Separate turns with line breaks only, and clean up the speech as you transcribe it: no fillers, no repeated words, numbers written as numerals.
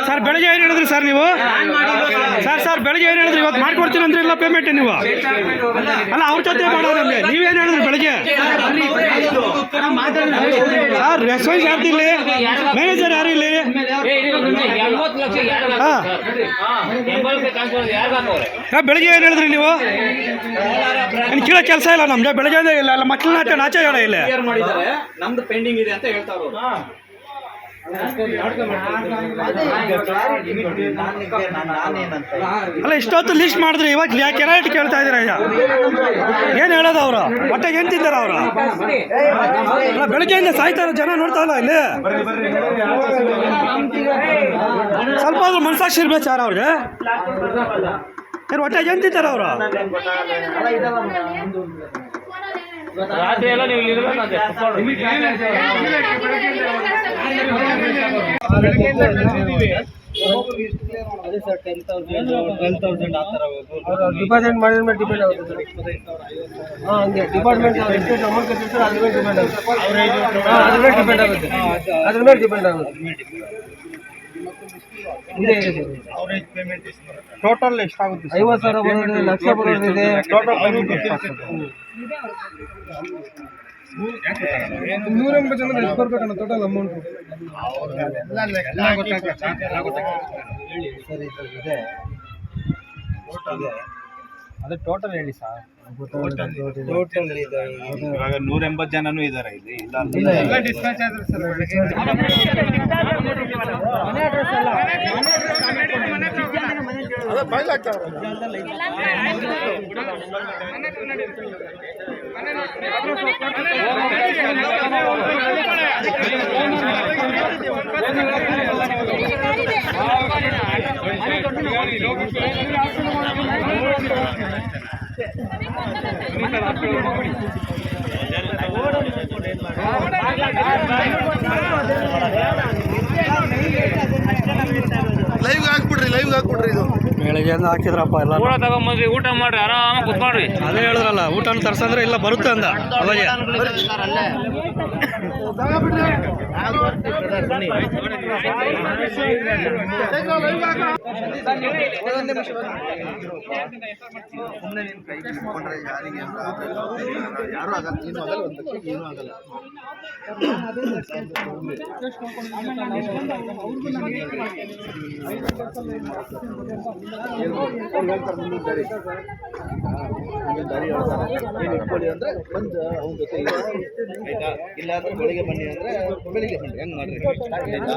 Sir ಬೆಳಗ್ಗೆ ಏನು ಹೇಳಿದ್ರಿ ಸರ್ ನೀವು? ಸರ್ ಬೆಳಗ್ಗೆ ಏನು ಹೇಳಿದ್ರಿ? ಇವತ್ತು ಮಾಡ್ಕೊಡ್ತೀನಿ ಅಂದ್ರೆ ಇಲ್ಲ ಪೇಮೆಂಟ್ ನೀವು ಅಲ್ಲ ಅವ್ರ ಜೊತೆ ಮಾಡೋರಲ್ಲಿ ನೀವೇನು ಹೇಳಿದ್ರಿ ಬೆಳಗ್ಗೆ? ಸರ್ ರೆಸ್ಪಾನ್ಸ್ ಯಾರು ಇಲ್ಲಿ? ಮ್ಯಾನೇಜರ್ ಯಾರು ಇಲ್ಲಿ? ಬೆಳಗ್ಗೆ ಏನು ಹೇಳಿದ್ರಿ ನೀವು? ಕೇಳೋ ಕೆಲಸ ಇಲ್ಲ ನಮ್ಗೆ ಬೆಳಗ್ಗೆ ಇಲ್ಲ ಅಲ್ಲ ಮಕ್ಕಳನ್ನ ನಾಚ ಹೇಳ ಇಲ್ಲ
ನಮ್ದು ಪೆಂಡಿಂಗ್ ಇದೆ ಅಂತ ಹೇಳ್ತಾರೋ.
ಅಲ್ಲ ಇಷ್ಟೊತ್ತು ಲಿಸ್ಟ್ ಮಾಡಿದ್ರಿ ಇವಾಗ ಯಾಕೆ ರೇಟ್ ಕೇಳ್ತಾ ಇದ್ದೀರಾ? ಏನು ಹೇಳೋದು ಅವರು? ಹೊಟ್ಟೆಗೆ ಏನು ತಿಂದಾರ ಅವರು? ಅಲ್ಲ ಬೆಳಗ್ಗೆಯಿಂದ ಸಾಯ್ತಾರ ಜನ ನೋಡ್ತಾ ಇಲ್ಲ ಇಲ್ಲಿ. ಸ್ವಲ್ಪ ಆದ್ರೂ ಮನಸ್ಸಾಕ್ಷಿ ಇರ್ಬೇಕು ಸರ್ ಅವ್ರಿಗೆ. ಏನು ಹೊಟ್ಟೆಗೆ ಏನು ತಿಂತಾರ ಅವರು?
ರಾತ್ರಿ ಎಲ್ಲ ನೀವು
ಡಿಪಾಸಿಟ್ ಮಾಡಿದ ಮೇಲೆ ಡಿಪೆಂಡ್ ಆಗುತ್ತೆ. ಹಂಗೆ ಡಿಪಾರ್ಟ್ಮೆಂಟ್ ಎಷ್ಟು ಅಮೌಂಟ್ ಕಟ್ಟಿರ್ತಾರೆ ಅದ್ರ ಮೇಲೆ ಡಿಪೆಂಡ್ ಆಗುತ್ತೆ. ಅದ್ರ ಮೇಲೆ ಡಿಪೆಂಡ್ ಆಗುತ್ತೆ. ಅದ್ರ ಮೇಲೆ ಡಿಪೆಂಡ್ ಆಗುತ್ತೆ. ಇದೆ ಅವರೇಜ್ ಪೇಮೆಂಟ್ ಟೋಟಲ್ ಎಷ್ಟಾಗುತ್ತೆ? 50,000 ಬರೋದು, ಲಕ್ಷ ಬರೋದಿದೆ. ಟೋಟಲ್ ಪೇಮೆಂಟ್ 180 ಜನ ಎಷ್ಟು ಬರ್ಬೇಕಣ್ಣ ಟೋಟಲ್ ಅಮೌಂಟ್? ಇದೆ ಅದೇ ಟೋಟಲ್ ಹೇಳಿ ಸರ್. ಟೋಟಲ್ ಇವಾಗ 180 ಜನನೂ ಇದ್ದಾರೆ ಇಲ್ಲಿ. ಇಲ್ಲ ಡಿಸ್ಪ್ಯಾಚ್ ಆದ್ರೆ ಸರ್ ಲೈವ್ ಹಾಕ್ಬಿಡ್ರಿ ಇದು
ಬೆಳಗ್ಗೆ ಹಾಕಿದ್ರಪ್ಪ ಎಲ್ಲ
ಊಟ ತಗೊಂಬಂದ್ರಿ, ಊಟ ಮಾಡ್ರಿ, ಆರಾಮಾಗಿ ಕುತ್ಕೊಳ್ರಿ.
ಅದೇ ಹೇಳಿದ್ರಲ್ಲ ಊಟನ ತರ್ಸಂದ್ರೆ ಇಲ್ಲ ಬರುತ್ತೆ ಅಂದ ಅವಾಗೆ.
ಯಾರು ಆಗಲ್ಲ, ಏನು ಆಗಲ್ಲ, ಒಂದಕ್ಕೆ ಏನೂ ಆಗಲ್ಲ. ದಾರಿ ಇಟ್ಕೊಳ್ಳಿ ಅಂದ್ರೆ ಬಂದು ಅವ್ನ ಜೊತೆ ಆಯ್ತಾ, ಇಲ್ಲ ಅಂದ್ರೆ ಬೆಳಿಗ್ಗೆ ಬನ್ನಿ ಅಂದ್ರೆ ಬೆಳಿಗ್ಗೆ ಬನ್ನಿ, ಹೆಂಗ್ ಮಾಡ್ರಿ ಆಯ್ತಾ.